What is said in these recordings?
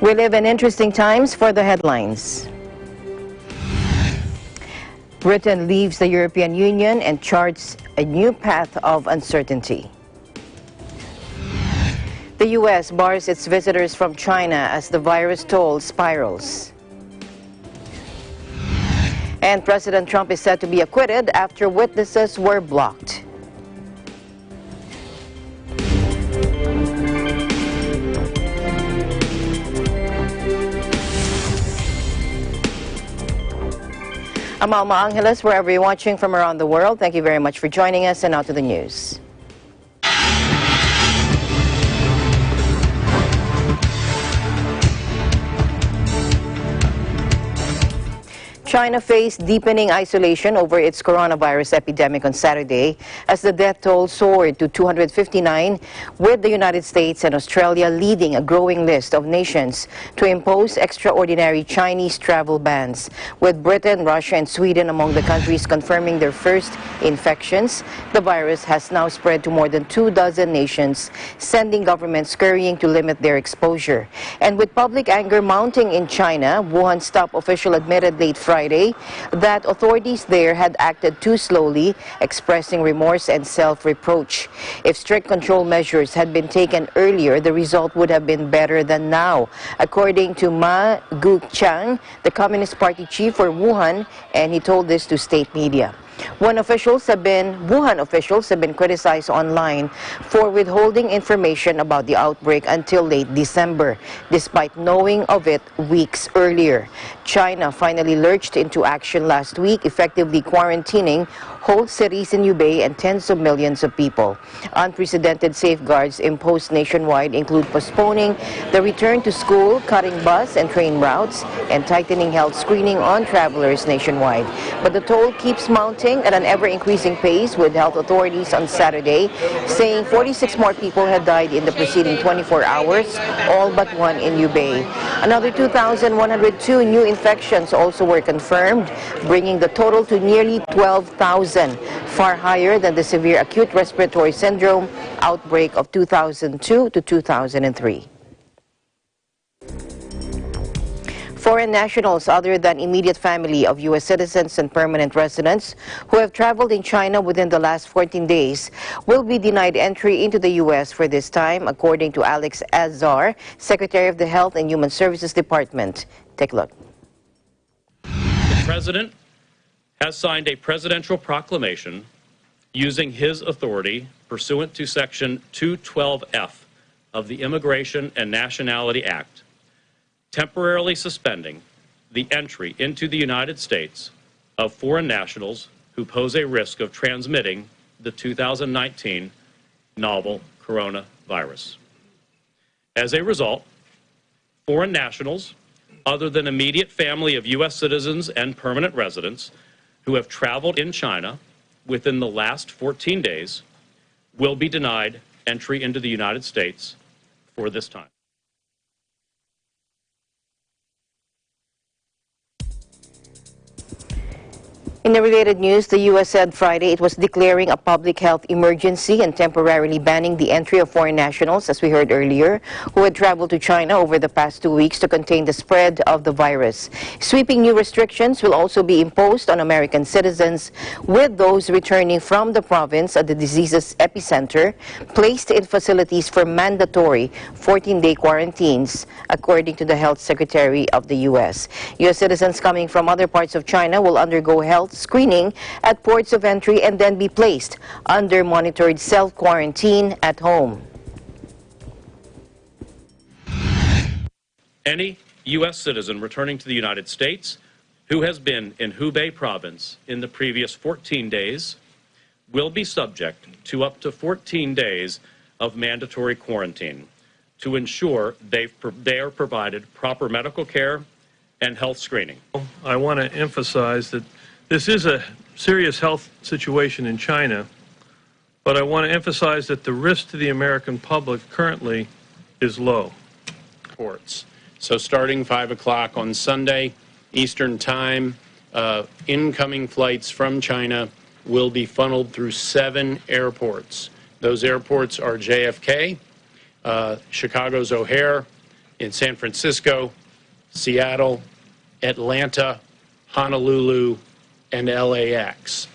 We live in interesting times for the headlines. Britain leaves the European Union and charts a new path of uncertainty. The U.S. bars its visitors from China as the virus toll spirals. And President Trump is said to be acquitted after witnesses were blocked. I'm Alma Angeles, wherever you're watching from around the world. Thank you very much for joining us, and now to the news. China faced deepening isolation over its coronavirus epidemic on Saturday as the death toll soared to 259, with the United States and Australia leading a growing list of nations to impose extraordinary Chinese travel bans, with Britain, Russia, and Sweden among the countries confirming their first infections. The virus has now spread to more than 24 nations, sending governments scurrying to limit their exposure. And with public anger mounting in China, Wuhan's top official admitted late Friday that authorities there had acted too slowly, expressing remorse and self-reproach. If strict control measures had been taken earlier, the result would have been better than now, according to Ma Guqiang, the Communist Party chief for Wuhan, and he told this to state media. Wuhan officials have been criticized online for withholding information about the outbreak until late December, despite knowing of it weeks earlier. China finally lurched into action last week, effectively quarantining whole cities in Hubei and tens of millions of people. Unprecedented safeguards imposed nationwide include postponing the return to school, cutting bus and train routes, and tightening health screening on travelers nationwide. But the toll keeps mounting at an ever-increasing pace, with health authorities on Saturday saying 46 more people have died in the preceding 24 hours, all but one in Hubei. Another 2,102 new infections also were confirmed, bringing the total to nearly 12,000, far higher than the severe acute respiratory syndrome outbreak of 2002 to 2003. Foreign nationals other than immediate family of U.S. citizens and permanent residents who have traveled in China within the last 14 days will be denied entry into the U.S. for this time, according to Alex Azar, Secretary of the Health and Human Services Department. Take a look. The President has signed a presidential proclamation using his authority pursuant to Section 212F of the Immigration and Nationality Act, temporarily suspending the entry into the United States of foreign nationals who pose a risk of transmitting the 2019 novel coronavirus. As a result, foreign nationals other than immediate family of U.S. citizens and permanent residents who have traveled in China within the last 14 days will be denied entry into the United States for this time. In the related news, the U.S. said Friday it was declaring a public health emergency and temporarily banning the entry of foreign nationals, as we heard earlier, who had traveled to China over the past 2 weeks to contain the spread of the virus. Sweeping new restrictions will also be imposed on American citizens, with those returning from the province at the disease's epicenter placed in facilities for mandatory 14-day quarantines, according to the Health Secretary of the U.S. U.S. citizens coming from other parts of China will undergo health screening at ports of entry and then be placed under monitored self-quarantine at home. Any U.S. citizen returning to the United States who has been in Hubei province in the previous 14 days will be subject to up to 14 days of mandatory quarantine to ensure they are provided proper medical care and health screening. I want to emphasize that this is a serious health situation in China, but I want to emphasize that the risk to the American public currently is low. So starting 5 o'clock on Sunday, Eastern Time, incoming flights from China will be funneled through 7 airports. Those airports are JFK, Chicago's O'Hare, in San Francisco, Seattle, Atlanta, Honolulu, and LAX.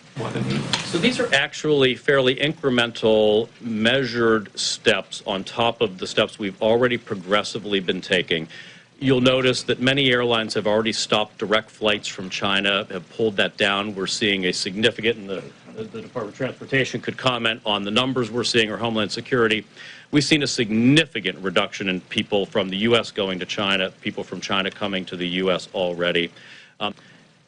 So these are actually fairly incremental, measured steps on top of the steps we've already progressively been taking. You'll notice that many airlines have already stopped direct flights from China, have pulled that down. We're seeing a significant, and the Department of Transportation could comment on the numbers we're seeing, or Homeland Security. We've seen a significant reduction in people from the U.S. going to China, people from China coming to the U.S. already.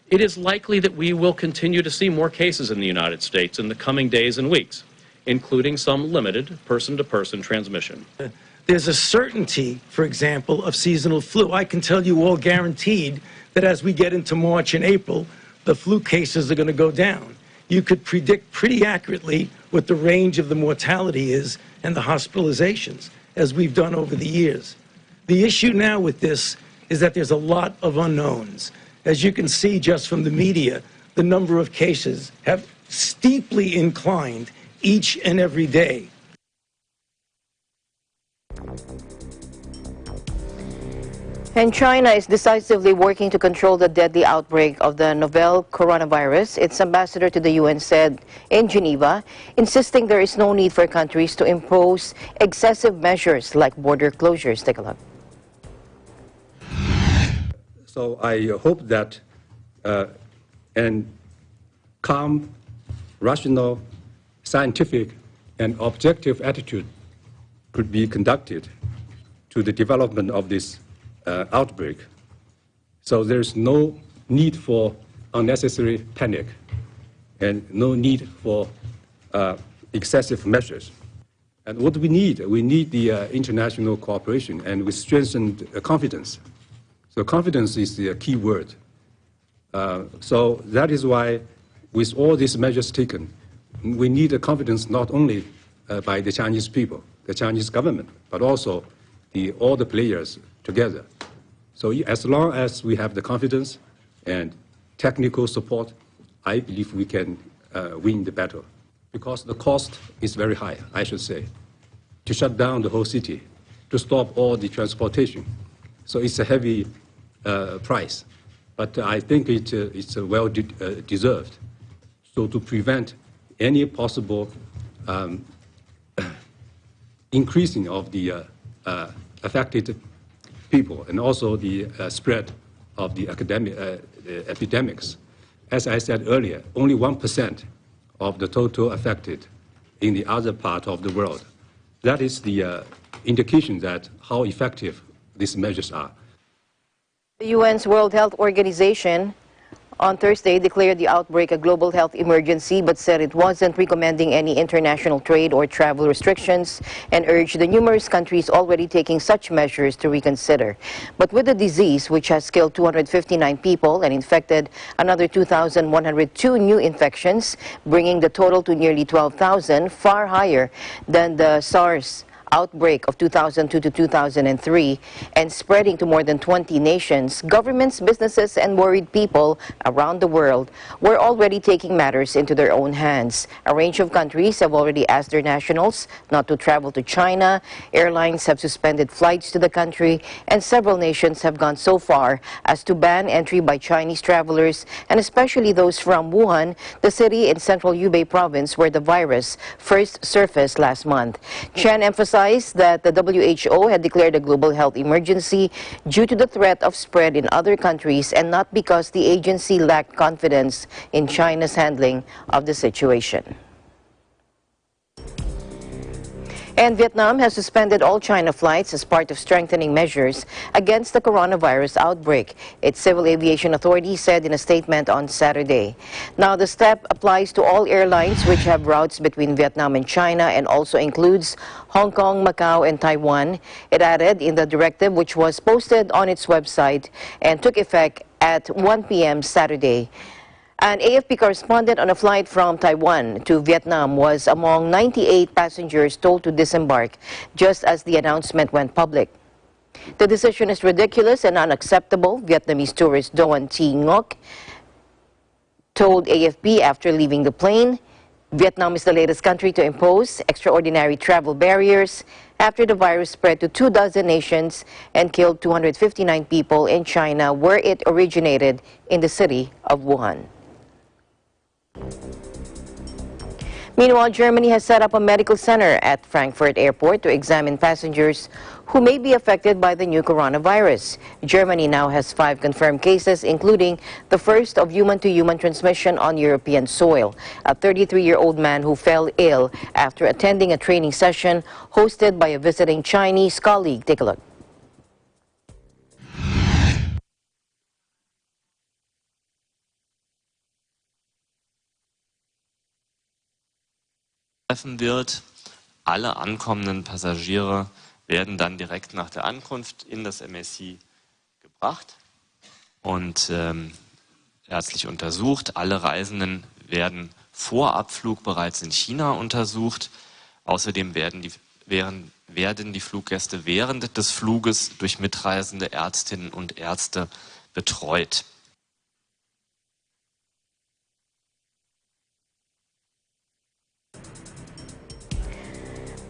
It is likely that we will continue to see more cases in the United States in the coming days and weeks, including some limited person-to-person transmission. There's a certainty, for example, of seasonal flu. I can tell you all guaranteed that as we get into March and April, the flu cases are going to go down. You could predict pretty accurately what the range of the mortality is and the hospitalizations, as we've done over the years. The issue now with this is that there's a lot of unknowns. As you can see just from the media, the number of cases have steeply inclined each and every day. And China is decisively working to control the deadly outbreak of the novel coronavirus. Its ambassador to the UN said in Geneva, insisting there is no need for countries to impose excessive measures like border closures. Take a look. So I hope that an calm, rational, scientific, and objective attitude could be conducted to the development of this outbreak. So there's no need for unnecessary panic and no need for excessive measures. And what we need the international cooperation, and we strengthened confidence. So confidence is the key word. So that is why, with all these measures taken, we need a confidence not only by the Chinese people, the Chinese government, but also all the players together. So as long as we have the confidence and technical support, I believe we can win the battle. Because the cost is very high, I should say, to shut down the whole city, to stop all the transportation. So it's a heavy price, but I think it's well deserved. So to prevent any possible increasing of the affected people and also the spread of the epidemics, as I said earlier, only 1% of the total affected in the other part of the world. That is the indication that how effective these measures are. The UN's World Health Organization on Thursday declared the outbreak a global health emergency, but said it wasn't recommending any international trade or travel restrictions and urged the numerous countries already taking such measures to reconsider. But with the disease, which has killed 259 people and infected another 2,102 new infections, bringing the total to nearly 12,000, far higher than the SARS outbreak of 2002 to 2003 and spreading to more than 20 nations, governments, businesses, and worried people around the world were already taking matters into their own hands. A range of countries have already asked their nationals not to travel to China. Airlines have suspended flights to the country, and several nations have gone so far as to ban entry by Chinese travelers, and especially those from Wuhan, the city in central Hubei province where the virus first surfaced last month. Chen emphasized that the WHO had declared a global health emergency due to the threat of spread in other countries and not because the agency lacked confidence in China's handling of the situation. And Vietnam has suspended all China flights as part of strengthening measures against the coronavirus outbreak, its civil aviation authority said in a statement on Saturday. Now, the step applies to all airlines which have routes between Vietnam and China and also includes Hong Kong, Macau, and Taiwan. It added in the directive, which was posted on its website and took effect at 1 p.m. Saturday. An AFP correspondent on a flight from Taiwan to Vietnam was among 98 passengers told to disembark just as the announcement went public. The decision is ridiculous and unacceptable, Vietnamese tourist Doan Thi Ngoc told AFP after leaving the plane. Vietnam is the latest country to impose extraordinary travel barriers after the virus spread to 24 nations and killed 259 people in China, where it originated in the city of Wuhan. Meanwhile, Germany has set up a medical center at Frankfurt Airport to examine passengers who may be affected by the new coronavirus. Germany now has 5 confirmed cases, including the first of human-to-human transmission on European soil. A 33-year-old man who fell ill after attending a training session hosted by a visiting Chinese colleague. Take a look. Treffen wird. Alle ankommenden Passagiere werden dann direkt nach der Ankunft in das MSC gebracht und ärztlich untersucht. Alle Reisenden werden vor Abflug bereits in China untersucht. Außerdem werden die Fluggäste während des Fluges durch mitreisende Ärztinnen und Ärzte betreut.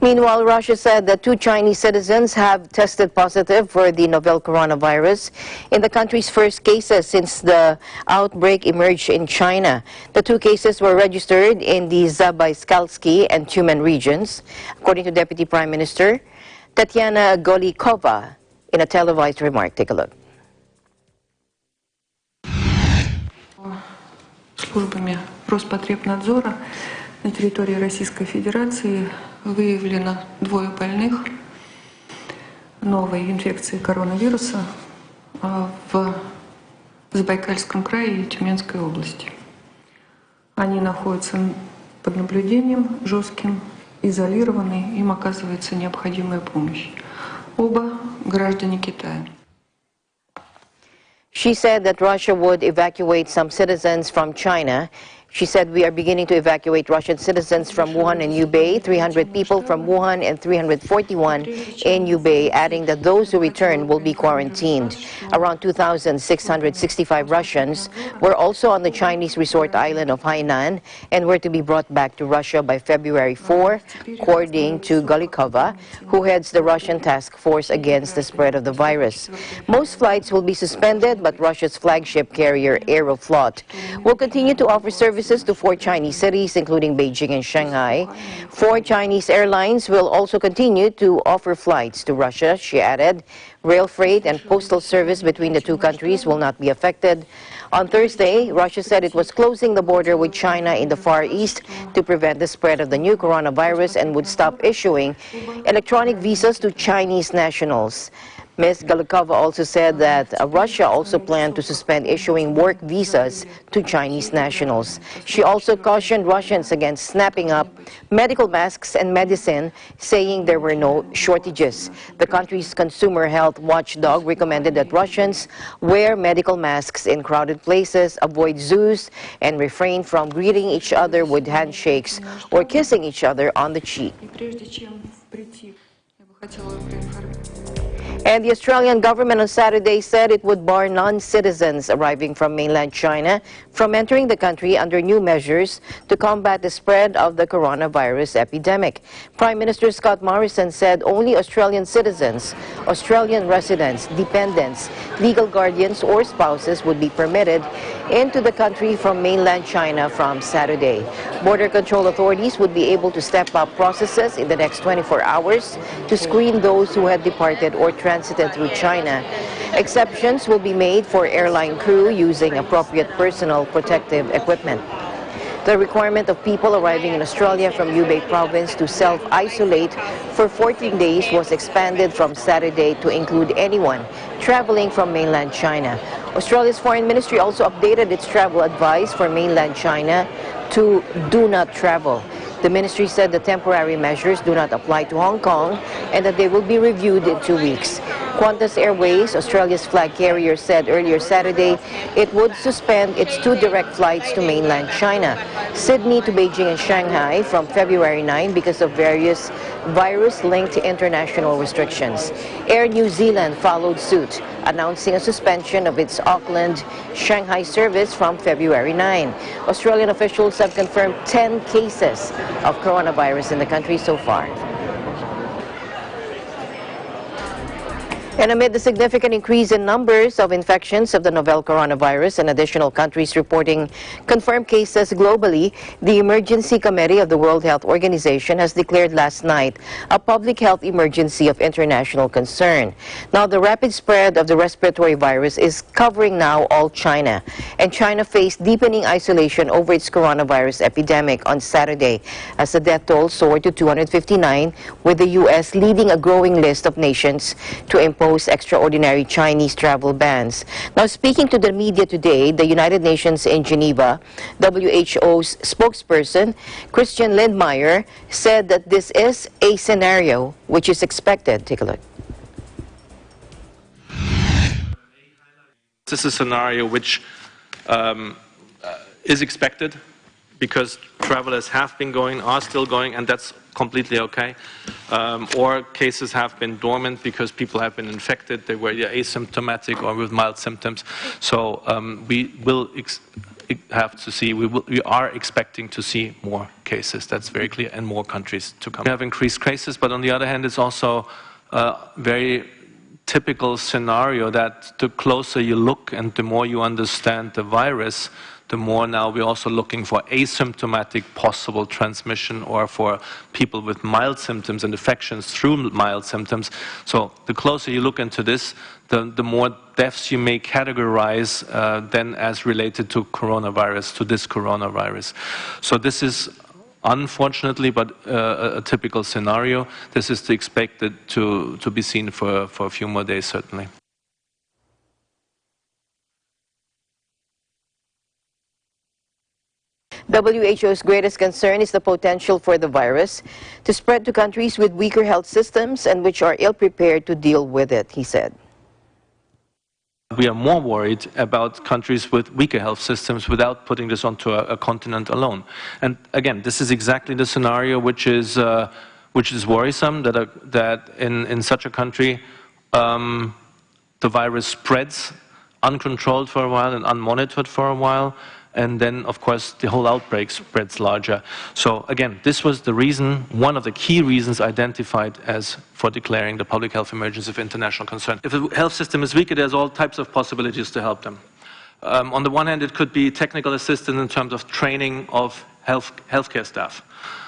Meanwhile, Russia said that 2 Chinese citizens have tested positive for the novel coronavirus in the country's first cases since the outbreak emerged in China. The 2 cases were registered in the Zabaiskalsky and Tyumen regions, according to Deputy Prime Minister Tatiana Golikova in a televised remark. Take a look. Службами Роспотребнадзора на территории Российской Федерации выявлено 2 больных новой инфекции коронавируса в Забайкальском крае и Тюменской области. Они находятся под наблюдением жестким, изолированы, им оказывается необходимая помощь. Оба граждане Китая. She said that Russia would evacuate some citizens from China. She said, we are beginning to evacuate Russian citizens from Wuhan and Hubei, 300 people from Wuhan and 341 in Hubei, adding that those who return will be quarantined. Around 2,665 Russians were also on the Chinese resort island of Hainan and were to be brought back to Russia by February 4, according to Golikova, who heads the Russian task force against the spread of the virus. Most flights will be suspended, but Russia's flagship carrier, Aeroflot, will continue to offer services to 4 Chinese cities, including Beijing and Shanghai. 4 Chinese airlines will also continue to offer flights to Russia, she added. Rail freight and postal service between the 2 countries will not be affected. On Thursday, Russia said it was closing the border with China in the Far East to prevent the spread of the new coronavirus and would stop issuing electronic visas to Chinese nationals. Ms. Galikova also said that Russia also planned to suspend issuing work visas to Chinese nationals. She also cautioned Russians against snapping up medical masks and medicine, saying there were no shortages. The country's consumer health watchdog recommended that Russians wear medical masks in crowded places, avoid zoos, and refrain from greeting each other with handshakes or kissing each other on the cheek. And the Australian government on Saturday said it would bar non-citizens arriving from mainland China from entering the country under new measures to combat the spread of the coronavirus epidemic. Prime Minister Scott Morrison said only Australian citizens, Australian residents, dependents, legal guardians or spouses would be permitted into the country from mainland China from Saturday. Border control authorities would be able to step up processes in the next 24 hours to screen those who had departed or transited through China. Exceptions will be made for airline crew using appropriate personal protective equipment. The requirement of people arriving in Australia from Hubei province to self-isolate for 14 days was expanded from Saturday to include anyone traveling from mainland China. Australia's foreign ministry also updated its travel advice for mainland China to do not travel. The ministry said the temporary measures do not apply to Hong Kong and that they will be reviewed in 2 weeks. Qantas Airways, Australia's flag carrier, said earlier Saturday it would suspend its 2 direct flights to mainland China, Sydney to Beijing and Shanghai, from February 9 because of various virus-linked international restrictions. Air New Zealand followed suit. announcing a suspension of its Auckland-Shanghai service from February 9. Australian officials have confirmed 10 cases of coronavirus in the country so far. And amid the significant increase in numbers of infections of the novel coronavirus and additional countries reporting confirmed cases globally, the Emergency Committee of the World Health Organization has declared last night a public health emergency of international concern. Now, the rapid spread of the respiratory virus is covering now all China, and China faced deepening isolation over its coronavirus epidemic on Saturday as the death toll soared to 259, with the U.S. leading a growing list of nations to impose extraordinary Chinese travel bans. Now, speaking to the media today, the United Nations in Geneva, WHO's spokesperson, Christian Lindmeier, said that this is a scenario which is expected. Take a look. This is a scenario which is expected because travelers have been going, are still going, and that's completely okay. Or cases have been dormant because people have been infected. They were either asymptomatic or with mild symptoms. So we will have to see, we are expecting to see more cases. That's very clear, and more countries to come. We have increased cases, but on the other hand, it's also a very typical scenario that the closer you look and the more you understand the virus, the more now we're also looking for asymptomatic possible transmission or for people with mild symptoms and infections through mild symptoms. So the closer you look into this, the more deaths you may categorize then as related to coronavirus, to this coronavirus. So this is unfortunately, but a typical scenario. This is expected to be seen for a few more days, certainly. WHO's greatest concern is the potential for the virus to spread to countries with weaker health systems and which are ill-prepared to deal with it, he said. We are more worried about countries with weaker health systems without putting this onto a continent alone. And again, this is exactly the scenario which is worrisome, that in such a country the virus spreads uncontrolled for a while and unmonitored for a while, and then, of course, the whole outbreak spreads larger. So again, this was the reason, one of the key reasons identified as for declaring the public health emergency of international concern. If the health system is weaker, there's all types of possibilities to help them. On the one hand, it could be technical assistance in terms of training of healthcare staff.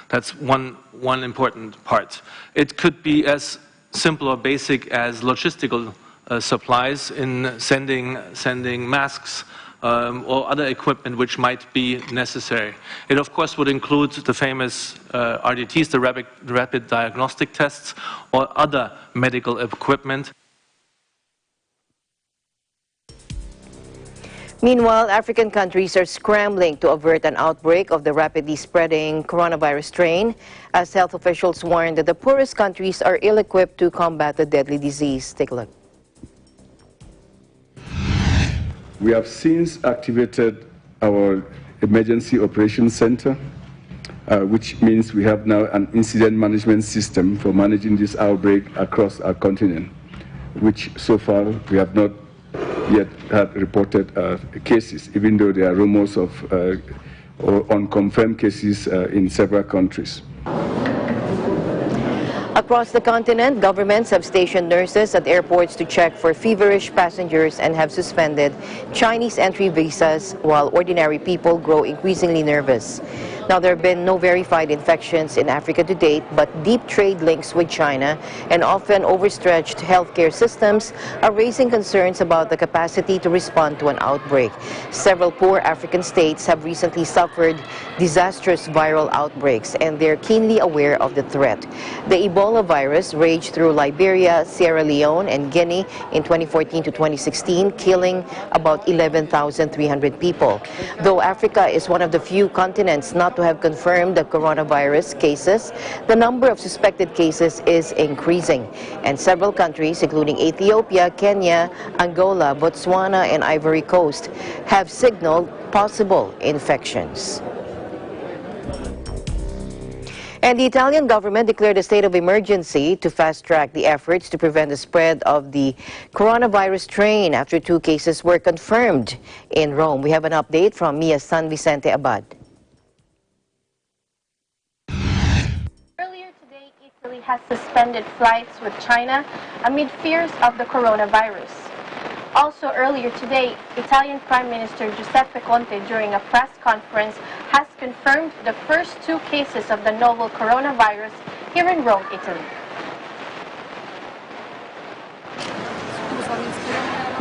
That's one important part. It could be as simple or basic as logistical supplies in sending masks, or other equipment which might be necessary. It of course would include the famous RDTs, the rapid diagnostic tests, or other medical equipment. Meanwhile, African countries are scrambling to avert an outbreak of the rapidly spreading coronavirus strain, as health officials warn that the poorest countries are ill-equipped to combat the deadly disease. Take a look. We have since activated our Emergency Operations Center, which means we have now an incident management system for managing this outbreak across our continent, which so far we have not yet had reported cases, even though there are rumors of or unconfirmed cases in several countries. Across the continent, governments have stationed nurses at airports to check for feverish passengers and have suspended Chinese entry visas while ordinary people grow increasingly nervous. Now, there have been no verified infections in Africa to date, but deep trade links with China and often overstretched healthcare systems are raising concerns about the capacity to respond to an outbreak. Several poor African states have recently suffered disastrous viral outbreaks, and they're keenly aware of the threat. The Ebola virus raged through Liberia, Sierra Leone, and Guinea in 2014 to 2016, killing about 11,300 people. Though Africa is one of the few continents not to have confirmed the coronavirus cases, the number of suspected cases is increasing, and several countries, including Ethiopia, Kenya, Angola, Botswana, and Ivory Coast, have signaled possible infections. And the Italian government declared a state of emergency to fast-track the efforts to prevent the spread of the coronavirus strain after 2 cases were confirmed in Rome. We have an update from Mia's San Vicente Abad. Earlier today, Italy has suspended flights with China amid fears of the coronavirus. Also earlier today, Italian Prime Minister Giuseppe Conte, during a press conference, has confirmed the first 2 cases of the novel coronavirus here in Rome, Italy.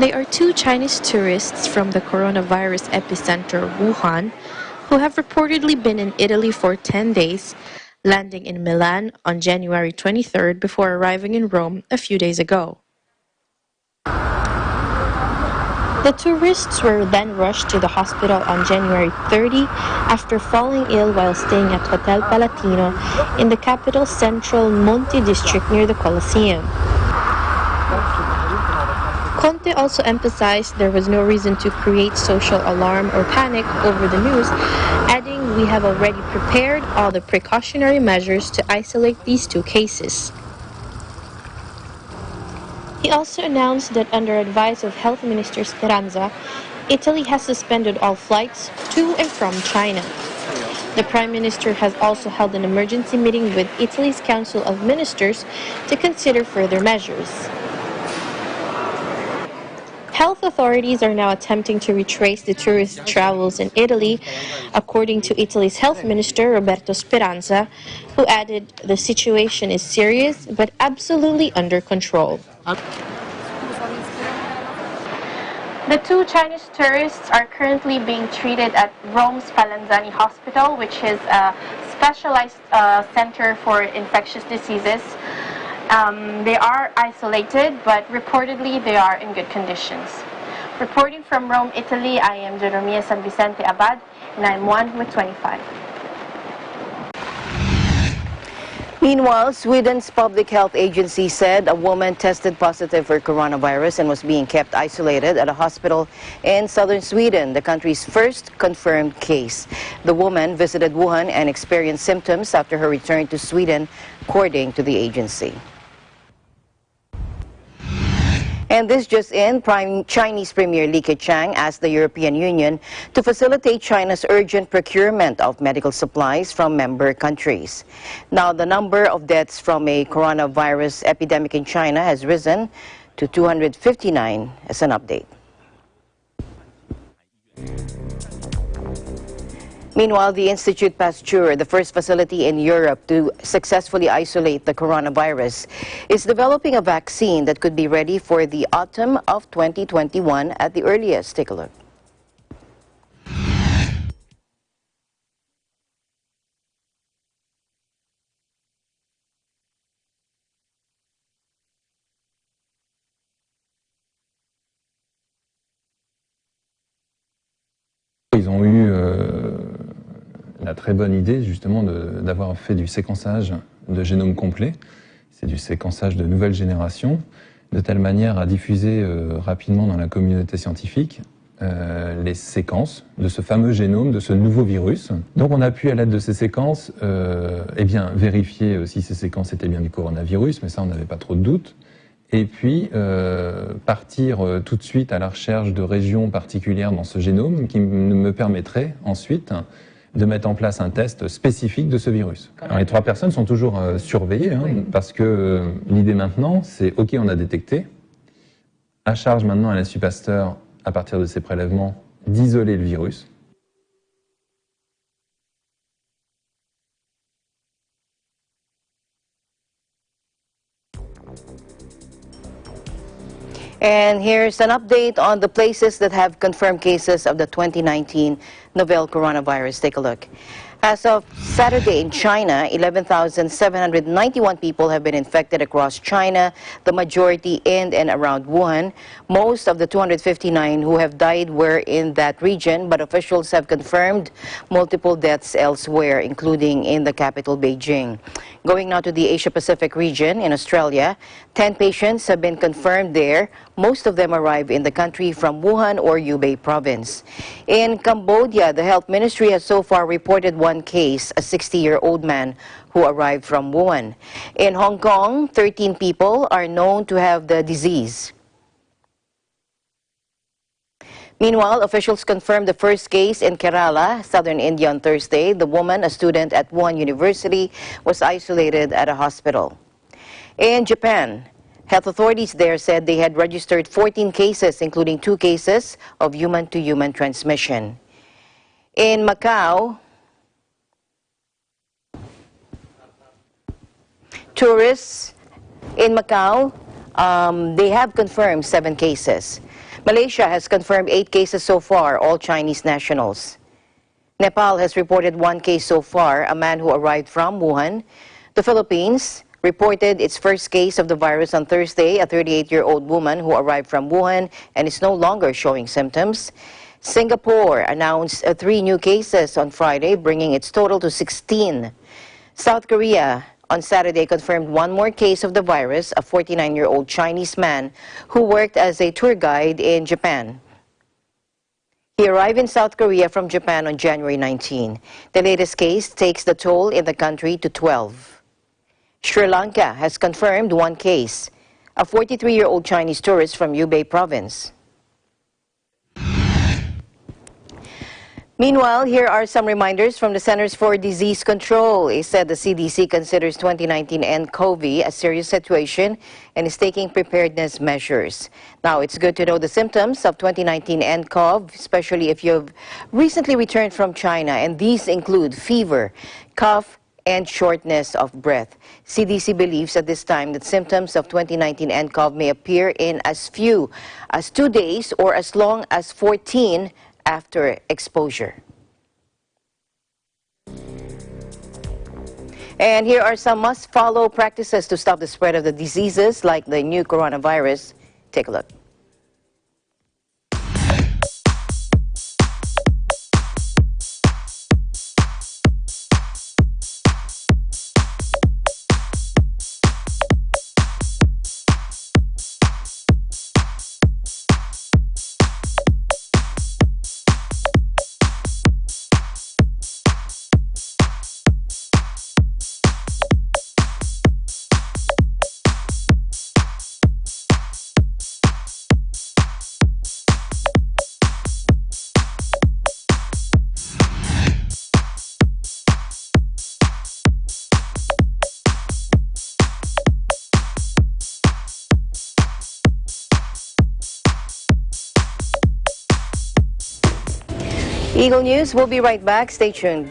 They are 2 Chinese tourists from the coronavirus epicenter, Wuhan, who have reportedly been in Italy for 10 days, landing in Milan on January 23rd before arriving in Rome a few days ago. The tourists were then rushed to the hospital on January 30 after falling ill while staying at Hotel Palatino in the capital's central Monti district near the Colosseum. Conte also emphasized there was no reason to create social alarm or panic over the news, adding, "We have already prepared all the precautionary measures to isolate these 2 cases." He also announced that under advice of Health Minister Speranza, Italy has suspended all flights to and from China. The Prime Minister has also held an emergency meeting with Italy's Council of Ministers to consider further measures. Health authorities are now attempting to retrace the tourist travels in Italy, according to Italy's Health Minister Roberto Speranza, who added the situation is serious but absolutely under control. The 2 Chinese tourists are currently being treated at Rome's Spallanzani Hospital, which is a specialized center for infectious diseases. They are isolated, but reportedly they are in good conditions. Reporting from Rome, Italy, I am Jeromia San Vicente Abad, and I'm 1 with 25. Meanwhile, Sweden's public health agency said a woman tested positive for coronavirus and was being kept isolated at a hospital in southern Sweden, the country's first confirmed case. The woman visited Wuhan and experienced symptoms after her return to Sweden, according to the agency. And this just in, Chinese Premier Li Keqiang asked the European Union to facilitate China's urgent procurement of medical supplies from member countries. Now, the number of deaths from a coronavirus epidemic in China has risen to 259 as an update. Meanwhile, the Institut Pasteur, the first facility in Europe to successfully isolate the coronavirus, is developing a vaccine that could be ready for the autumn of 2021 at the earliest. Take a look. Ils ont eu la très bonne idée justement d'avoir fait du séquençage de génome complet. C'est du séquençage de nouvelle génération, de telle manière à diffuser rapidement dans la communauté scientifique les séquences de ce fameux génome, de ce nouveau virus. Donc on a pu, à l'aide de ces séquences, vérifier si ces séquences étaient bien du coronavirus, mais ça on n'avait pas trop de doute. Et puis partir tout de suite à la recherche de régions particulières dans ce génome qui me permettrait ensuite de mettre en place un test spécifique de ce virus. Alors, les 3 personnes sont toujours surveillées, parce que l'idée maintenant, c'est OK, on a détecté, à charge maintenant à l'Institut Pasteur, à partir de ces prélèvements, d'isoler le virus. And here's an update on the places that have confirmed cases of the 2019 novel coronavirus. Take a look. As of Saturday in China, 11,791 people have been infected across China, the majority in and around Wuhan. Most of the 259 who have died were in that region, but officials have confirmed multiple deaths elsewhere, including in the capital, Beijing. Going now to the Asia-Pacific region in Australia, 10 patients have been confirmed there. Most of them arrive in the country from Wuhan or Hubei province. In Cambodia, the health ministry has so far reported 1 one case, a 60-year-old man who arrived from Wuhan. In Hong Kong, 13 people are known to have the disease. Meanwhile, officials confirmed the first case in Kerala, southern India on Thursday. The woman, a student at Wuhan University, was isolated at a hospital. In Japan, health authorities there said they had registered 14 cases, including 2 cases of human-to-human transmission. In Macau, tourists in Macau, they have confirmed 7 cases. Malaysia has confirmed 8 cases so far, all Chinese nationals. Nepal has reported 1 case so far, a man who arrived from Wuhan. The Philippines reported its first case of the virus on Thursday, a 38-year-old woman who arrived from Wuhan and is no longer showing symptoms. Singapore announced 3 new cases on Friday, bringing its total to 16. South Korea on Saturday confirmed 1 more case of the virus, a 49-year-old Chinese man who worked as a tour guide in Japan. He arrived in South Korea from Japan on January 19. The latest case takes the toll in the country to 12. Sri Lanka has confirmed 1 case, a 43-year-old Chinese tourist from Hubei province. Meanwhile, here are some reminders from the Centers for Disease Control. It said the CDC considers 2019 nCoV a serious situation and is taking preparedness measures. Now, it's good to know the symptoms of 2019 nCoV, especially if you've recently returned from China, and these include fever, cough, and shortness of breath. CDC believes at this time that symptoms of 2019 nCoV may appear in as few as 2 days or as long as 14 after exposure. And here are some must-follow practices to stop the spread of the diseases like the new coronavirus. Take a look. Eagle News, we'll be right back. Stay tuned.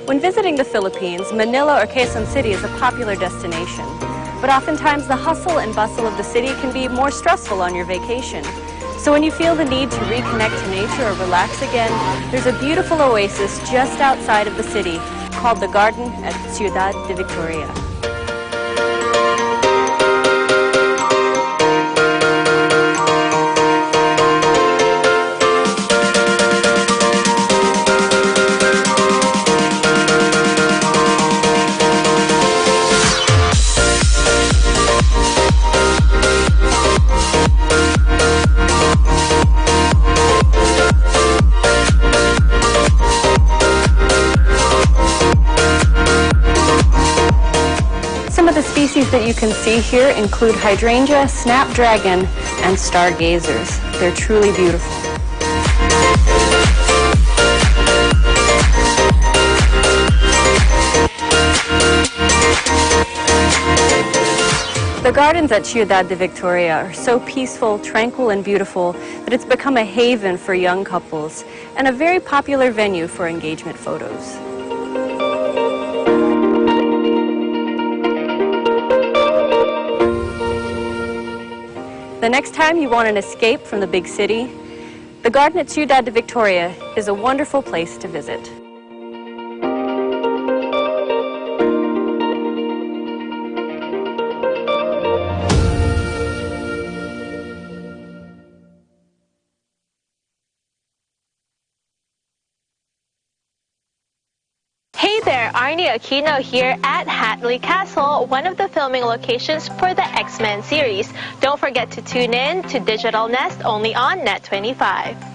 When visiting the Philippines, Manila or Quezon City is a popular destination. But oftentimes the hustle and bustle of the city can be more stressful on your vacation. So when you feel the need to reconnect to nature or relax again, there's a beautiful oasis just outside of the city called the Garden at Ciudad de Victoria. That you can see here include hydrangea, snapdragon, and stargazers. They're truly beautiful. The gardens at Ciudad de Victoria are so peaceful, tranquil, and beautiful that it's become a haven for young couples and a very popular venue for engagement photos. The next time you want an escape from the big city, the garden at Ciudad de Victoria is a wonderful place to visit. Hey there, Arnie Aquino here at Hatley Castle, one of the filming locations for the X-Men series. Don't forget to tune in to Digital Nest only on Net25.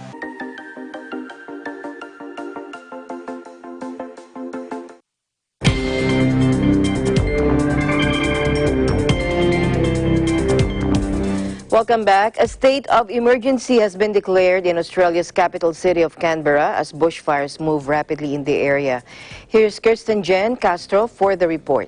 Welcome back. A state of emergency has been declared in Australia's capital city of Canberra as bushfires move rapidly in the area. Here's Kirsten Jen Castro for the report.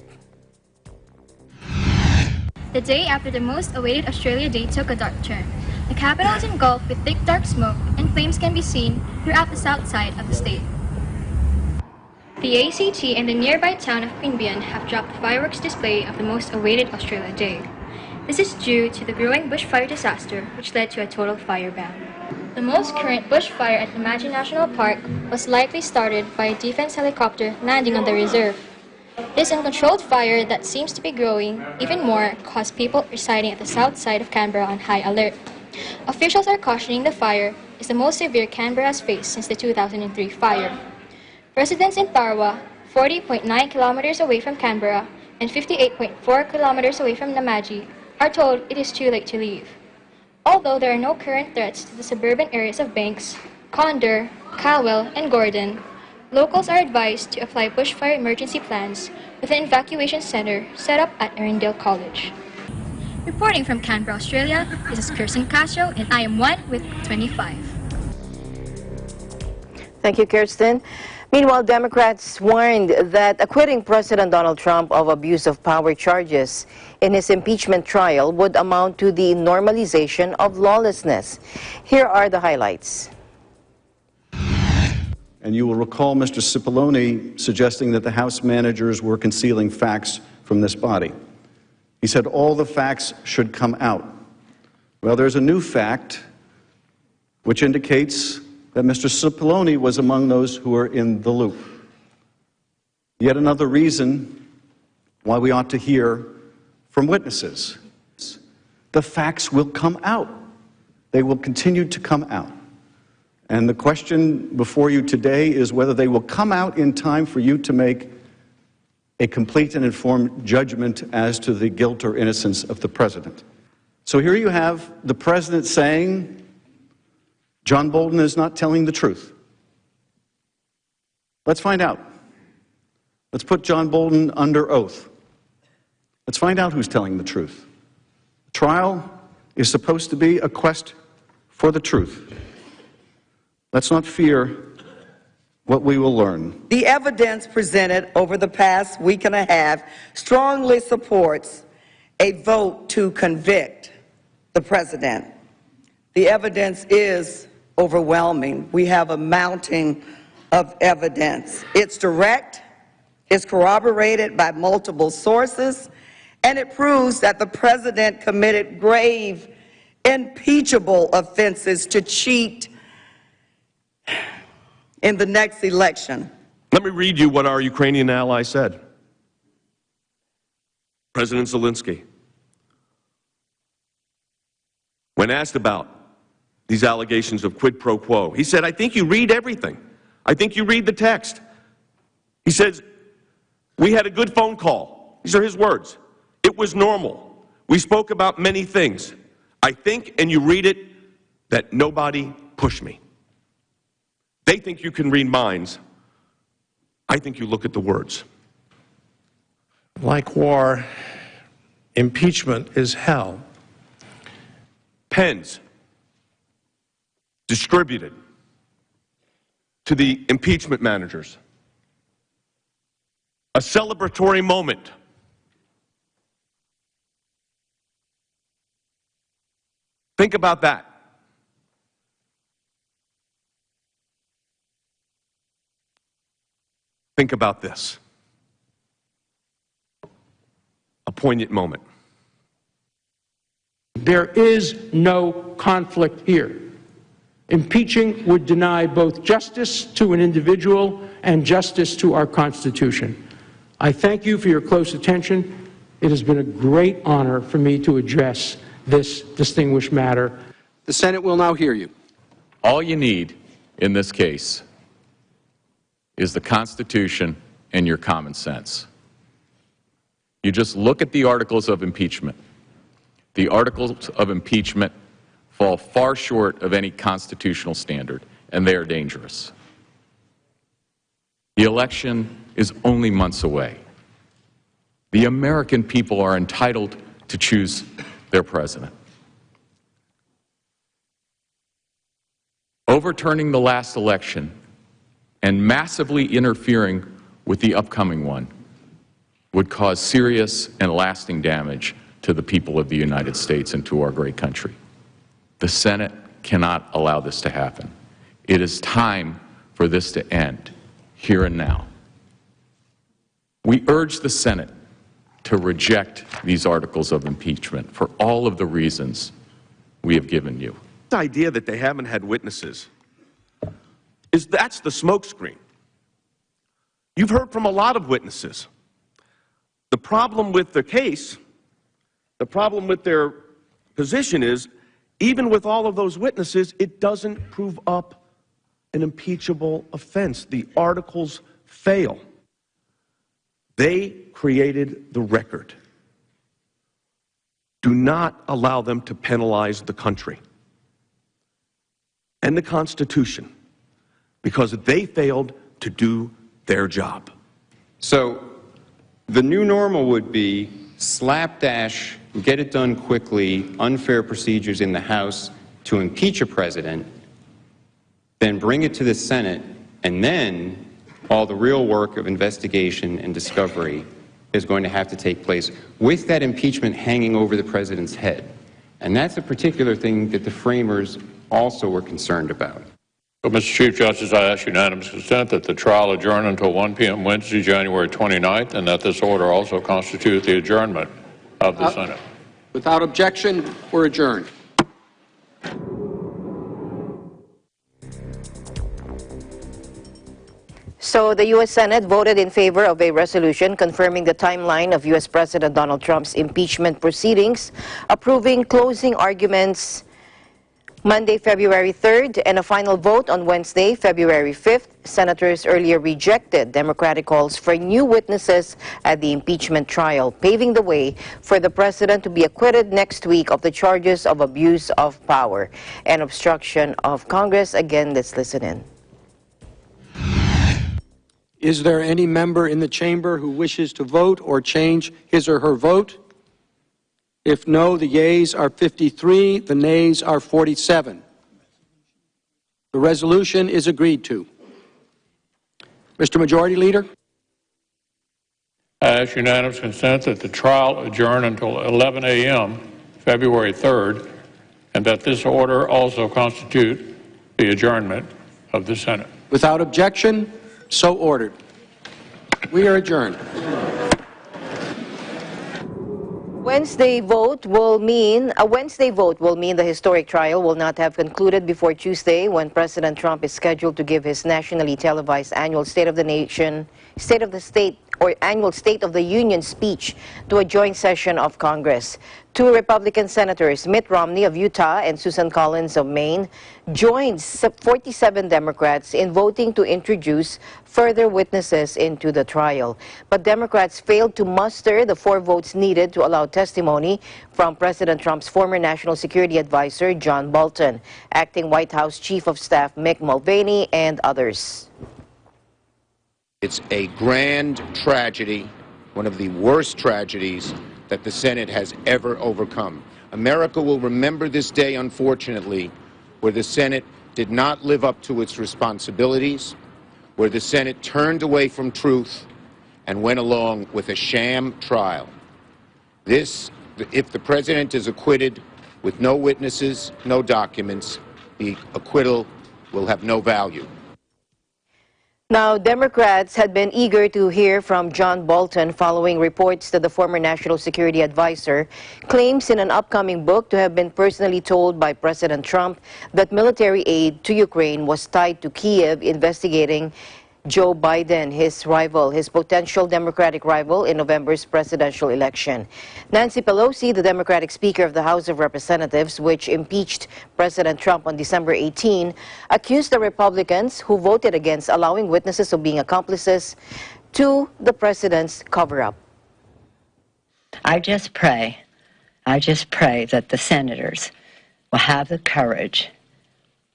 The day after the most awaited Australia Day took a dark turn. The capital is engulfed with thick dark smoke and flames can be seen throughout the south side of the state. The ACT and the nearby town of Queanbeyan have dropped fireworks display of the most awaited Australia Day. This is due to the growing bushfire disaster, which led to a total fire ban. The most current bushfire at Imagine National Park was likely started by a defense helicopter landing on the reserve. This uncontrolled fire that seems to be growing even more caused people residing at the south side of Canberra on high alert. Officials are cautioning the fire is the most severe Canberra has faced since the 2003 fire. Residents in Tarwa, 40.9 kilometers away from Canberra and 58.4 kilometers away from Namadgi, are told it is too late to leave. Although there are no current threats to the suburban areas of Banks, Condor, Calwell, and Gordon, locals are advised to apply bushfire emergency plans with an evacuation center set up at Erindale College. Reporting from Canberra, Australia, this is Kirsten Castro, and I am one with 25. Thank you, Kirsten. Meanwhile, Democrats warned that acquitting President Donald Trump of abuse of power charges in his impeachment trial would amount to the normalization of lawlessness. Here are the highlights. And you will recall Mr. Cipollone suggesting that the House managers were concealing facts from this body. He said all the facts should come out. Well, there's a new fact which indicates that Mr. Cipollone was among those who were in the loop. Yet another reason why we ought to hear from witnesses. The facts will come out. They will continue to come out. And the question before you today is whether they will come out in time for you to make a complete and informed judgment as to the guilt or innocence of the president. So here you have the president saying John Bolton is not telling the truth. Let's find out. Let's put John Bolton under oath. Let's find out who's telling the truth. The trial is supposed to be a quest for the truth. Let's not fear what we will learn. The evidence presented over the past week and a half strongly supports a vote to convict the president. The evidence is overwhelming. We have a mounting of evidence. It's direct, it's corroborated by multiple sources, and it proves that the president committed grave, impeachable offenses to cheat in the next election. Let me read you what our Ukrainian ally said. President Zelensky, when asked about these allegations of quid pro quo, he said, I think you read everything. I think you read the text. He says, we had a good phone call. These are his words. It was normal. We spoke about many things. I think, and you read it, that nobody pushed me. They think you can read minds. I think you look at the words. Like war, impeachment is hell. Pens distributed to the impeachment managers. A celebratory moment. Think about that. Think about this. A poignant moment. There is no conflict here. Impeaching would deny both justice to an individual and justice to our Constitution. I thank you for your close attention. It has been a great honor for me to address this distinguished matter. The Senate will now hear you. All you need in this case is the Constitution and your common sense. You just look at the articles of impeachment. The articles of impeachment fall far short of any constitutional standard, and they are dangerous. The election is only months away. The American people are entitled to choose their president. Overturning the last election and massively interfering with the upcoming one would cause serious and lasting damage to the people of the United States and to our great country. The Senate cannot allow this to happen. It is time for this to end, here and now. We urge the Senate to reject these articles of impeachment for all of the reasons we have given you. The idea that they haven't had witnesses that's the smokescreen. You've heard from a lot of witnesses. The problem with the case, the problem with their position is, even with all of those witnesses, it doesn't prove up an impeachable offense. The articles fail. They created the record. Do not allow them to penalize the country and the Constitution because they failed to do their job. So the new normal would be slapdash, get it done quickly, unfair procedures in the House to impeach a president, then bring it to the Senate, and then all the real work of investigation and discovery is going to have to take place with that impeachment hanging over the president's head. And that's a particular thing that the framers also were concerned about. Well, Mr. Chief Justice, I ask unanimous consent that the trial adjourn until 1 p.m. Wednesday, January 29th, and that this order also constitute the adjournment of the Senate. Without objection, we're adjourned. So the U.S. Senate voted in favor of a resolution confirming the timeline of U.S. President Donald Trump's impeachment proceedings, approving closing arguments Monday, February 3rd, and a final vote on Wednesday, February 5th. Senators earlier rejected Democratic calls for new witnesses at the impeachment trial, paving the way for the president to be acquitted next week of the charges of abuse of power and obstruction of Congress. Again, let's listen in. Is there any member in the chamber who wishes to vote or change his or her vote? If no, the yeas are 53, the nays are 47. The resolution is agreed to. Mr. Majority Leader? I ask unanimous consent that the trial adjourn until 11 a.m., February 3rd, and that this order also constitute the adjournment of the Senate. Without objection, so ordered. We are adjourned. Wednesday vote will mean the historic trial will not have concluded before Tuesday, when President Trump is scheduled to give his nationally televised annual State of the Union speech to a joint session of Congress. Two Republican senators, Mitt Romney of Utah and Susan Collins of Maine, joined 47 Democrats in voting to introduce further witnesses into the trial. But Democrats failed to muster the 4 votes needed to allow testimony from President Trump's former National Security Advisor, John Bolton, acting White House Chief of Staff Mick Mulvaney, and others. It's a grand tragedy, one of the worst tragedies that the Senate has ever overcome. America will remember this day, unfortunately, where the Senate did not live up to its responsibilities, where the Senate turned away from truth and went along with a sham trial. If the president is acquitted with no witnesses, no documents, the acquittal will have no value. Now, Democrats had been eager to hear from John Bolton following reports that the former National Security Advisor claims in an upcoming book to have been personally told by President Trump that military aid to Ukraine was tied to Kiev investigating Joe Biden, his potential Democratic rival in November's presidential election. Nancy Pelosi, the Democratic Speaker of the House of Representatives, which impeached President Trump on December 18, accused the Republicans who voted against allowing witnesses of being accomplices to the president's cover-up. I just pray that the senators will have the courage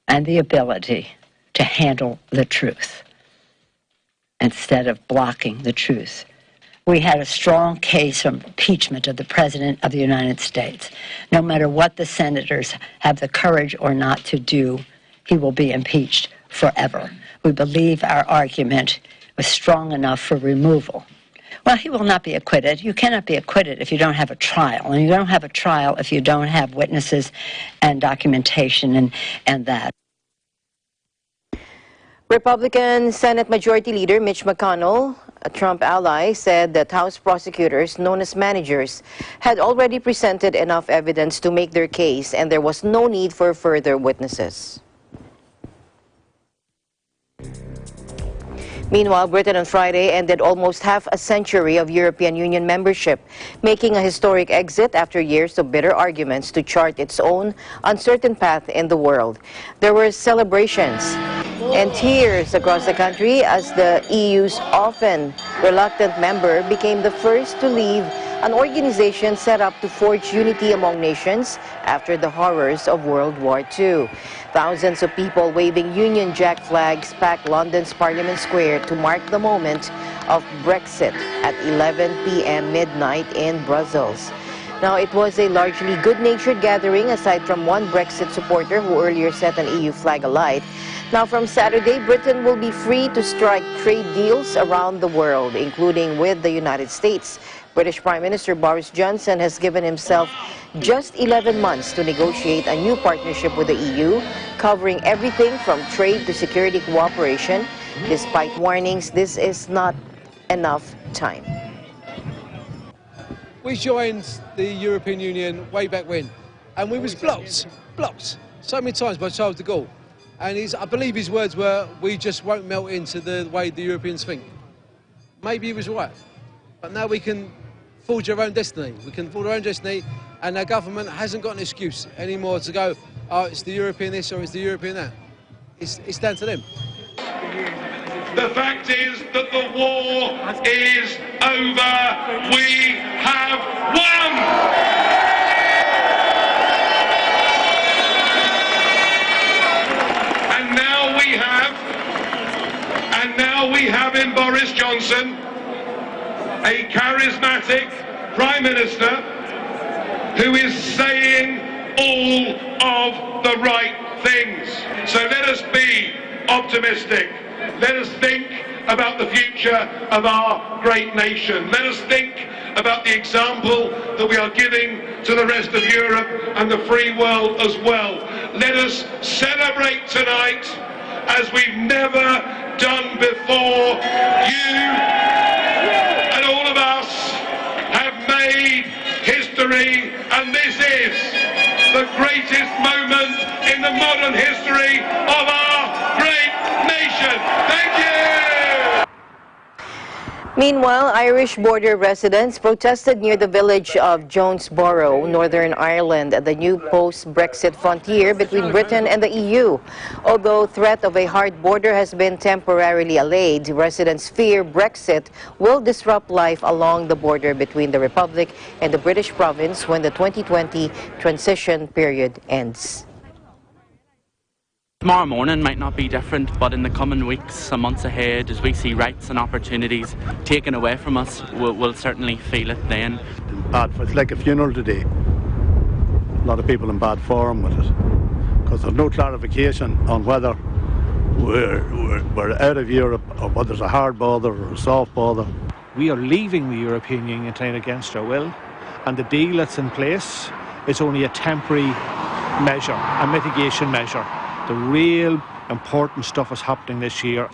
and the ability to handle the truth instead of blocking the truth. We had a strong case for impeachment of the President of the United States. No matter what the senators have the courage or not to do, he will be impeached forever. We believe our argument was strong enough for removal. Well, he will not be acquitted. You cannot be acquitted if you don't have a trial, and you don't have a trial if you don't have witnesses and documentation and that. Republican Senate Majority Leader Mitch McConnell, a Trump ally, said that House prosecutors, known as managers, had already presented enough evidence to make their case and there was no need for further witnesses. Meanwhile, Britain on Friday ended almost half a century of European Union membership, making a historic exit after years of bitter arguments to chart its own uncertain path in the world. There were celebrations and tears across the country as the EU's often reluctant member became the first to leave an organization set up to forge unity among nations after the horrors of World War II. Thousands of people waving Union Jack flags packed London's Parliament Square to mark the moment of Brexit at 11 p.m. midnight in Brussels. Now, it was a largely good-natured gathering aside from one Brexit supporter who earlier set an EU flag alight. Now, from Saturday, Britain will be free to strike trade deals around the world, including with the United States. British Prime Minister Boris Johnson has given himself just 11 months to negotiate a new partnership with the EU, covering everything from trade to security cooperation. Despite warnings, this is not enough time. We joined the European Union way back when, and we was blocked so many times by Charles de Gaulle. And I believe his words were, we just won't melt into the way the Europeans think. Maybe he was right, but now we can forge our own destiny. We can forge our own destiny, and our government hasn't got an excuse anymore to go, oh, it's the European this or it's the European that. It's down to them. The fact is that the war is over. We have won! And now we have in Boris Johnson a charismatic Prime Minister who is saying all of the right things. So let us be optimistic. Let us think about the future of our great nation. Let us think about the example that we are giving to the rest of Europe and the free world as well. Let us celebrate tonight as we've never done before. You and all of us have made history, and this is the greatest moment in the modern history of our great nation. Thank you! Meanwhile, Irish border residents protested near the village of Jonesboro, Northern Ireland, at the new post-Brexit frontier between Britain and the EU. Although threat of a hard border has been temporarily allayed, residents fear Brexit will disrupt life along the border between the Republic and the British province when the 2020 transition period ends. Tomorrow morning might not be different, but in the coming weeks and months ahead, as we see rights and opportunities taken away from us, we'll certainly feel it then. It's like a funeral today. A lot of people in bad form with it, because there's no clarification on whether we're out of Europe or whether there's a hard border or a soft border. We are leaving the European Union tonight against our will, and the deal that's in place is only a temporary measure, a mitigation measure. The real important stuff is happening this year.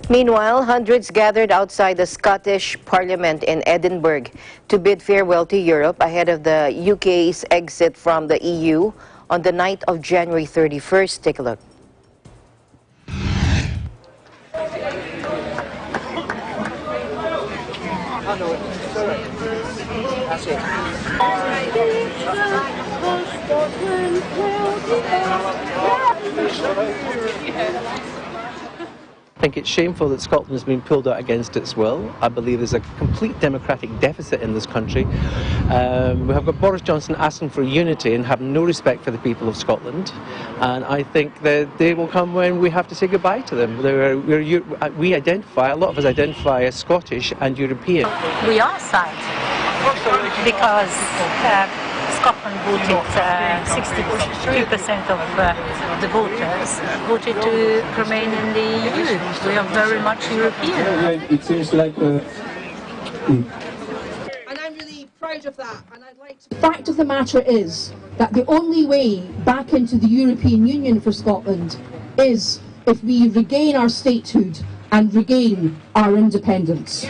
Meanwhile, hundreds gathered outside the Scottish Parliament in Edinburgh to bid farewell to Europe ahead of the UK's exit from the EU on the night of January 31st. Take a look. I think it's shameful that Scotland has been pulled out against its will. I believe there's a complete democratic deficit in this country. We have got Boris Johnson asking for unity and having no respect for the people of Scotland. And I think the day will come when we have to say goodbye to them. We identify, a lot of us identify as Scottish and European. We are sad because Scotland voted 62% of the voters voted to remain in the EU. We are very much European. It seems like and I'm really proud of that. And I'd like to... The fact of the matter is that the only way back into the European Union for Scotland is if we regain our statehood and regain our independence.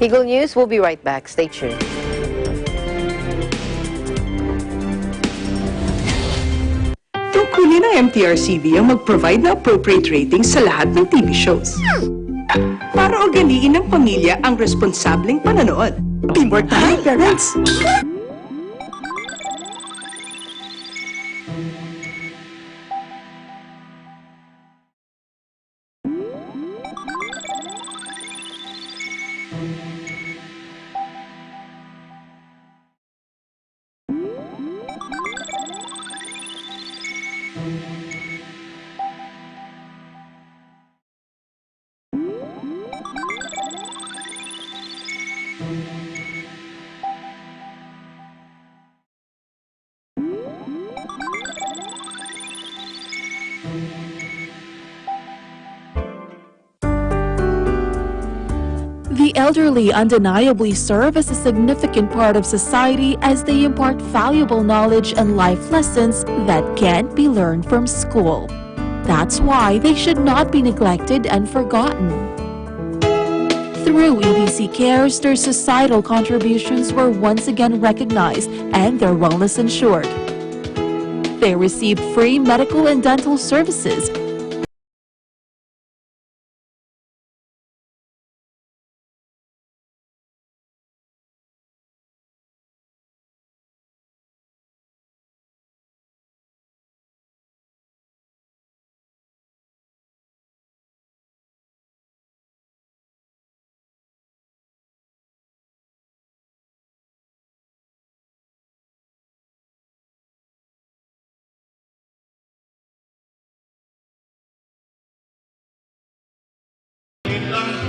Eagle News will be right back. Stay tuned. Tungkulin ng MTRCV ang mag-provide na appropriate ratings sa lahat ng TV shows. Para ugaliin ng pamilya ang responsableng pananood. Teamwork tayo, parents! The elderly undeniably serve as a significant part of society as they impart valuable knowledge and life lessons that can't be learned from school. That's why they should not be neglected and forgotten. Through EBC Cares, their societal contributions were once again recognized and their wellness ensured. They received free medical and dental services,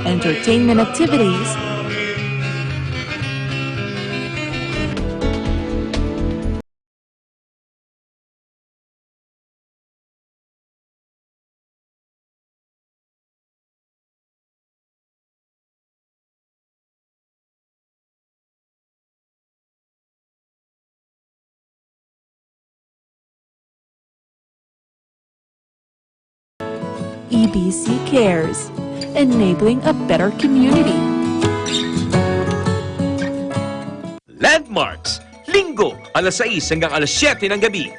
entertainment activities, EBC Cares, enabling a better community. Landmarks, Linggo, alas 6 hanggang alas 7 ng gabi.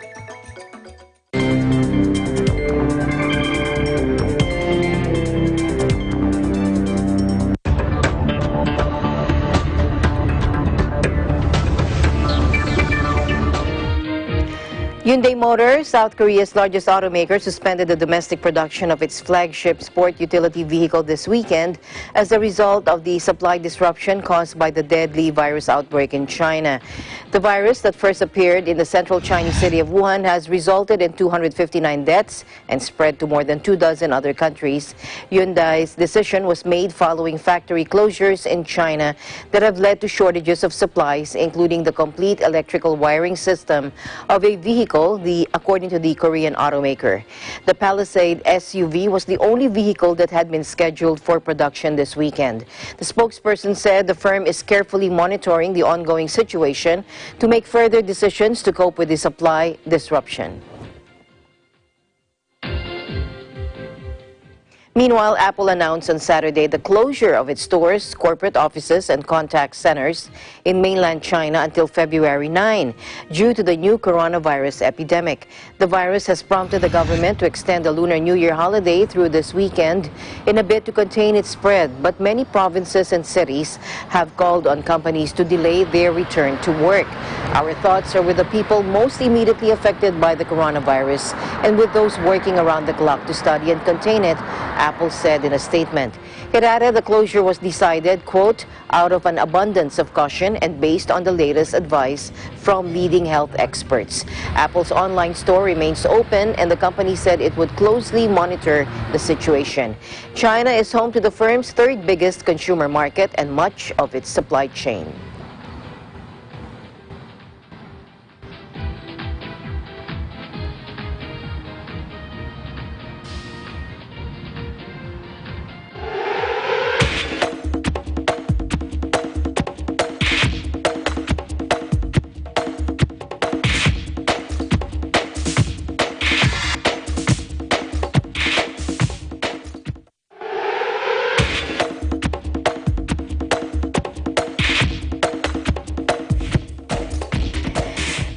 Hyundai Motor, South Korea's largest automaker, suspended the domestic production of its flagship sport utility vehicle this weekend as a result of the supply disruption caused by the deadly virus outbreak in China. The virus that first appeared in the central Chinese city of Wuhan has resulted in 259 deaths and spread to more than 24 other countries. Hyundai's decision was made following factory closures in China that have led to shortages of supplies, including the complete electrical wiring system of a vehicle vehicle, according to the Korean automaker. The Palisade SUV was the only vehicle that had been scheduled for production this weekend. The spokesperson said the firm is carefully monitoring the ongoing situation to make further decisions to cope with the supply disruption. Meanwhile, Apple announced on Saturday the closure of its stores, corporate offices, and contact centers in mainland China until February 9 due to the new coronavirus epidemic. The virus has prompted the government to extend the Lunar New Year holiday through this weekend in a bid to contain its spread, but many provinces and cities have called on companies to delay their return to work. Our thoughts are with the people most immediately affected by the coronavirus and with those working around the clock to study and contain it, Apple said in a statement. It added the closure was decided, quote, out of an abundance of caution and based on the latest advice from leading health experts. Apple's online store remains open and the company said it would closely monitor the situation. China is home to the firm's third biggest consumer market and much of its supply chain.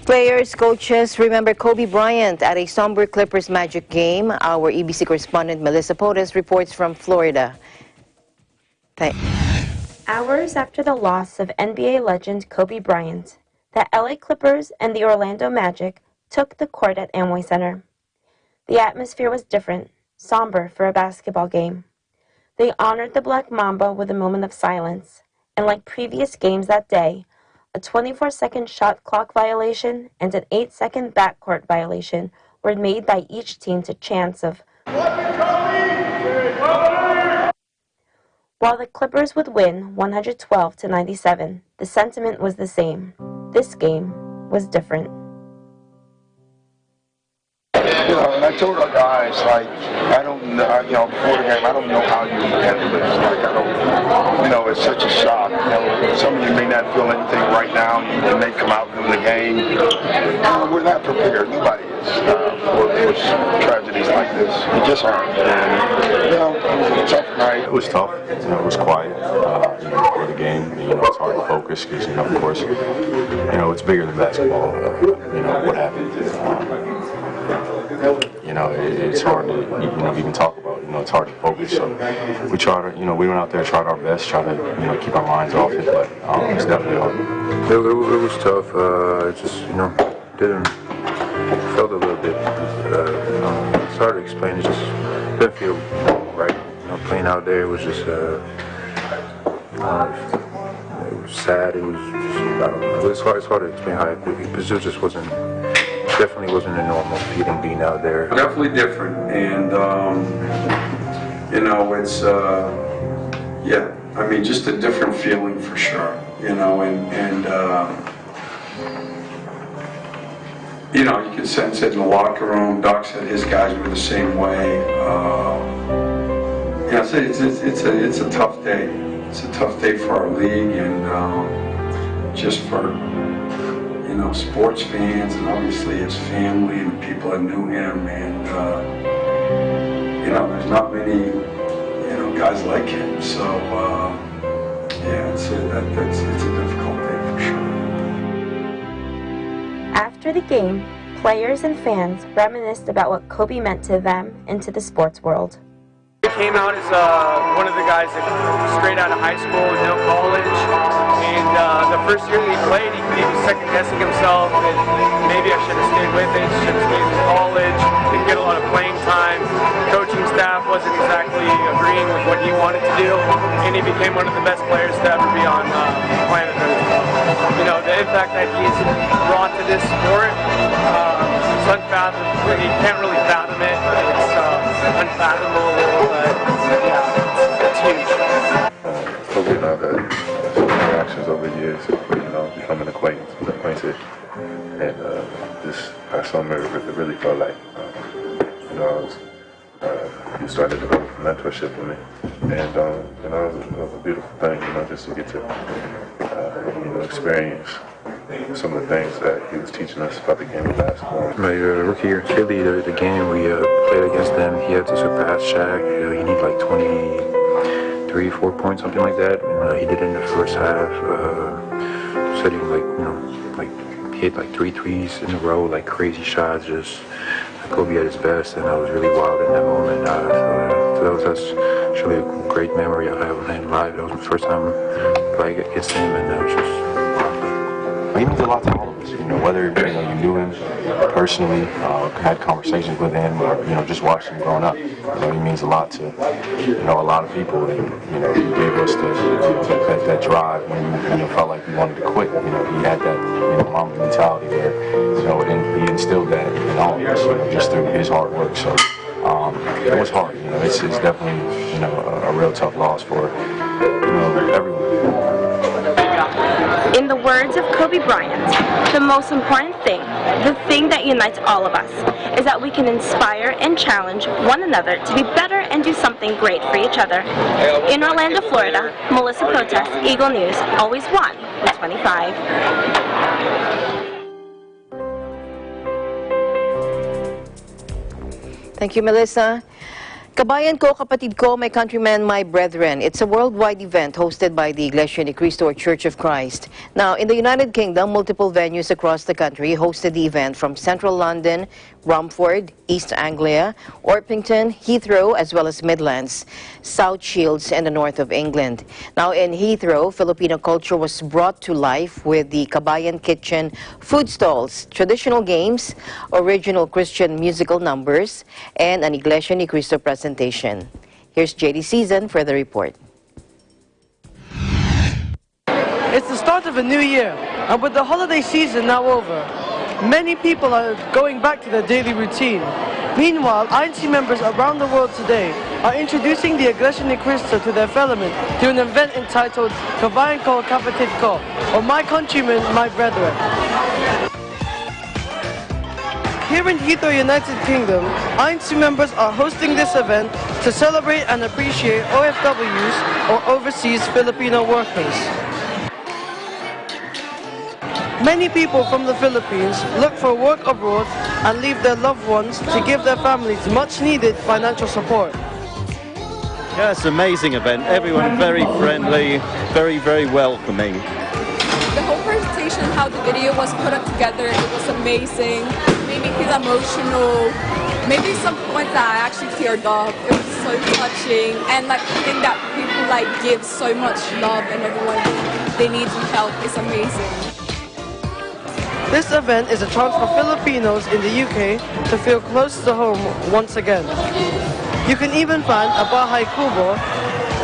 Players, coaches, remember Kobe Bryant at a somber Clippers Magic game. Our EBC correspondent Melissa Podes reports from Florida. Hours after the loss of NBA legend Kobe Bryant, the LA Clippers and the Orlando Magic took the court at Amway Center. The atmosphere was different, somber for a basketball game. They honored the Black Mamba with a moment of silence, and like previous games that day, a 24-second shot clock violation and an 8-second backcourt violation were made by each team to chants of while the Clippers would win 112-97, the sentiment was the same. This game was different. And I told our guys, like, I don't know, before the game, I don't know how you handle this. Like, I don't, it's such a shock. Some of you may not feel anything right now. You may come out from the game. We're not prepared. Nobody is for tragedies like this. We just aren't. And, it was a tough night. It was tough. It was quiet before the game. It's hard to focus because, of course, it's bigger than basketball. What happened. It's hard to even talk about. It's hard to focus. So we try to, we went out there, tried our best, try to, keep our minds off it. But it's definitely hard. It was tough. It just, felt a little bit. It's hard to explain. It just didn't feel right. Playing out there was just. It was sad. It was just, I don't know. It's hard to explain how it just wasn't. Definitely wasn't a normal feeling being out there. Definitely different, and it's just a different feeling for sure. You can sense it in the locker room. Doc said his guys were the same way. It's a tough day. It's a tough day for our league and just for. Sports fans and obviously his family and people that knew him, and there's not many guys like him, so it's a difficult day for sure. After the game, players and fans reminisced about what Kobe meant to them and to the sports world. He came out as one of the guys that straight out of high school with no college, and the first year that he played, he was second-guessing himself, and maybe I should have stayed with it, should have stayed in college, didn't get a lot of playing time. The coaching staff wasn't exactly agreeing with what he wanted to do, and he became one of the best players to ever be on planet Earth. The impact that he's brought to this sport, it's unfathomable. You can't really fathom it. It's unfathomable, but it's huge. Kobe and I've had some interactions over the years, becoming acquainted. And this past summer, it really felt like, you started to develop mentorship with me. And, it was a beautiful thing, just to get to, experience some of the things that he was teaching us about the game of basketball. My rookie year in Philly, the game we played against them, he had to surpass Shaq. He needed like 23, 4 points, something like that. And he did it in the first half, setting he hit like 3 threes in a row, like crazy shots, just Kobe at his best, and I was really wild in that moment. So that's really a great memory I have of him live. That was my first time playing against him, and it was just He means a lot to all of us, whether you knew him personally, had conversations with him, or just watched him growing up. He means a lot to a lot of people, and he gave us that drive when you felt like you wanted to quit. He had that Mamba mentality where and he instilled that in all of us, just through his hard work. So it was hard. It's definitely a real tough loss for everyone. In the words of Kobe Bryant, the most important thing, the thing that unites all of us, is that we can inspire and challenge one another to be better and do something great for each other. In Orlando, Florida, Melissa Protes, Eagle News, always one with 25. Thank you, Melissa. Kabayan ko, kapatid ko, my countrymen, my brethren. It's a worldwide event hosted by the Iglesia ni Cristo or Church of Christ. Now, in the United Kingdom, multiple venues across the country hosted the event, from central London, Romford, East Anglia, Orpington, Heathrow, as well as Midlands, South Shields, and the north of England. Now, in Heathrow, Filipino culture was brought to life with the Kabayan Kitchen food stalls, traditional games, original Christian musical numbers, and an Iglesia ni Cristo presentation. Here's JD Season for the report. It's the start of a new year, and with the holiday season now over, many people are going back to their daily routine. Meanwhile, INC members around the world today are introducing the Iglesia ni Cristo to their fellowmen through an event entitled Kabayan ko, kapatid ko, or My Countrymen, My Brethren. Here in Heathrow, United Kingdom, INC members are hosting this event to celebrate and appreciate OFWs, or overseas Filipino workers. Many people from the Philippines look for work abroad and leave their loved ones to give their families much needed financial support. Yeah, it's an amazing event. Everyone very friendly, very, very welcoming. The whole presentation, how the video was put up together, it was amazing. It made me feel emotional. Maybe some points that I actually teared up. It was so touching, and I think that people give so much love, and everyone, they need some help. It's amazing. This event is a chance for Filipinos in the UK to feel close to home once again. You can even find a Bahay Kubo,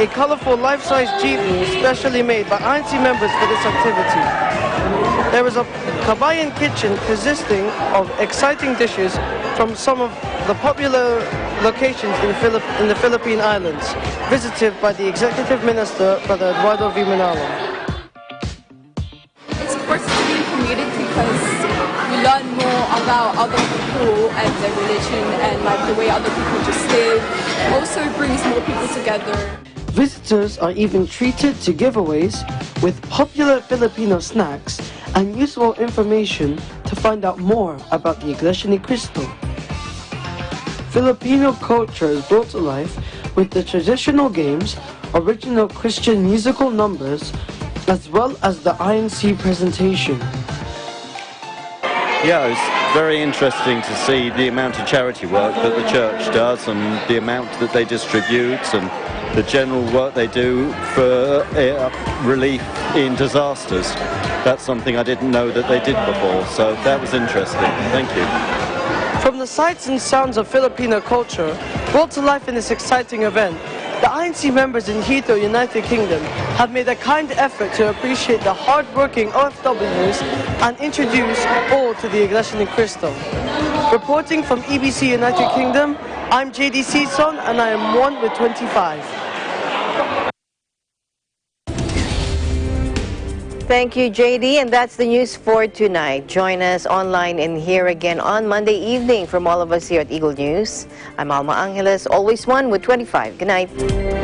a colorful life-size jeepney specially made by INC members for this activity. There is a Kabayan kitchen consisting of exciting dishes from some of the popular locations in the Philippine Islands, visited by the Executive Minister, Brother Eduardo V. Manalo. It's important to be in community because we learn more about other people and their religion and the way other people just live. Also brings more people together. Visitors are even treated to giveaways with popular Filipino snacks and useful information to find out more about the Iglesia ni Cristo. Filipino culture is brought to life with the traditional games, original Christian musical numbers, as well as the INC presentation. Yeah, it's very interesting to see the amount of charity work that the church does and the amount that they distribute and the general work they do for relief in disasters. That's something I didn't know that they did before, so that was interesting. Thank you. From the sights and sounds of Filipino culture brought to life in this exciting event, the INC members in Heathrow, United Kingdom, have made a kind effort to appreciate the hard-working OFWs and introduce all to the Iglesia ni Cristo. Reporting from EBC United Kingdom, I'm JD Season, and I am 1 with 25. Thank you, JD. And that's the news for tonight. Join us online and here again on Monday evening. From all of us here at Eagle News, I'm Alma Angeles, always one with 25. Good night.